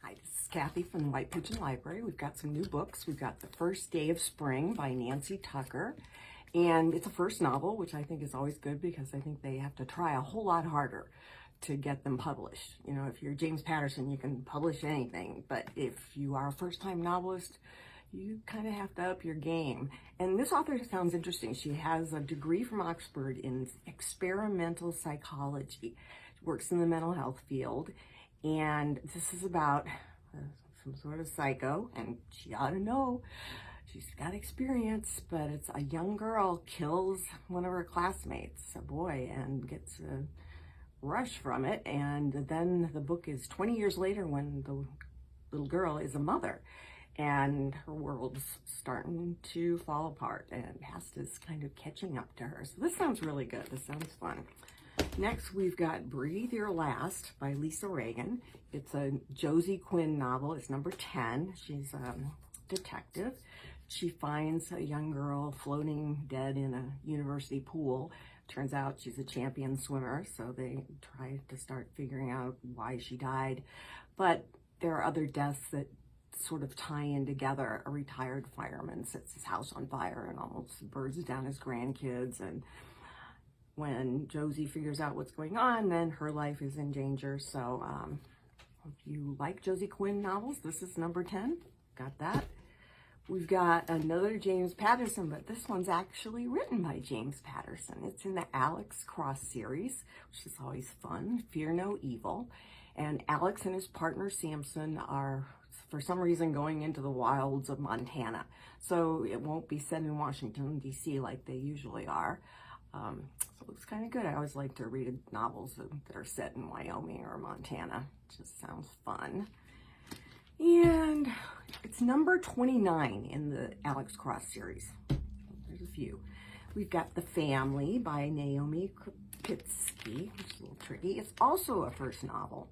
Hi, this is Kathy from the White Pigeon Library. We've got some new books. We've got The First Day of Spring by Nancy Tucker. And it's a first novel, which I think is always good because I think they have to try a whole lot harder to get them published. You know, if you're James Patterson, you can publish anything. But if you are a first-time novelist, you kind of have to up your game. And this author sounds interesting. She has a degree from Oxford in experimental psychology. She works in the mental health field. And this is about some sort of psycho, and she ought to know. She's got experience, but it's a young girl kills one of her classmates, a boy, and gets a rush from it. And then the book is 20 years later when the little girl is a mother, and her world's starting to fall apart, and Hasta's kind of catching up to her. So this sounds really good. This sounds fun. Next, we've got Breathe Your Last by Lisa Reagan. It's a Josie Quinn novel. It's number 10. She's a detective. She finds a young girl floating dead in a university pool. Turns out she's a champion swimmer, so they try to start figuring out why she died. But there are other deaths that sort of tie in together. A retired fireman sets his house on fire and almost burns down his grandkids, and when Josie figures out what's going on, then her life is in danger. So if you like Josie Quinn novels, this is number 10. Got that. We've got another James Patterson, but this one's actually written by James Patterson. It's in the Alex Cross series, which is always fun. Fear No Evil. And Alex and his partner Samson are, for some reason, going into the wilds of Montana. So it won't be set in Washington, D.C. like they usually are. So it looks kind of good. I always like to read novels that are set in Wyoming or Montana. It just sounds fun. And it's number 29 in the Alex Cross series. There's a few. We've got The Family by Naomi Krupitsky, which is a little tricky. It's also a first novel.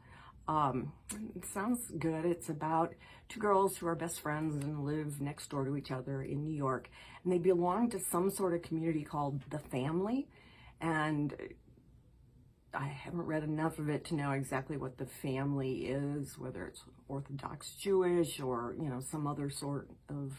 It sounds good. It's about two girls who are best friends and live next door to each other in New York. And they belong to some sort of community called The Family. And I haven't read enough of it to know exactly what The Family is, whether it's Orthodox Jewish or, you know, some other sort of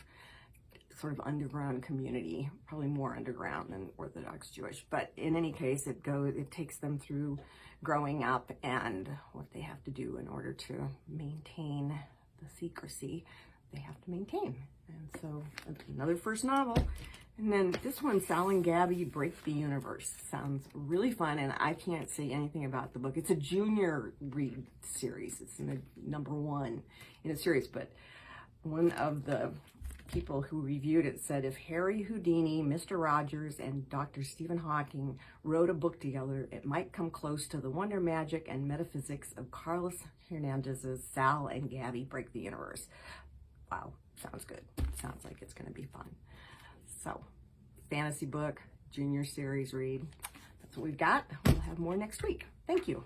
underground community, probably more underground than Orthodox Jewish. But in any case, it takes them through growing up and what they have to do in order to maintain the secrecy they have to maintain. And so another first novel. And then this one, Sal and Gabby Break the Universe. Sounds really fun, and I can't say anything about the book. It's a junior read series. It's in the number 1 in a series, but one of the people who reviewed it said if Harry Houdini, Mr. Rogers, and Dr. Stephen Hawking wrote a book together, it might come close to the wonder, magic, and metaphysics of Carlos Hernandez's Sal and Gabby Break the Universe. Wow, sounds good. Sounds like it's going to be fun. So, fantasy book, junior series read. That's what we've got. We'll have more next week. Thank you.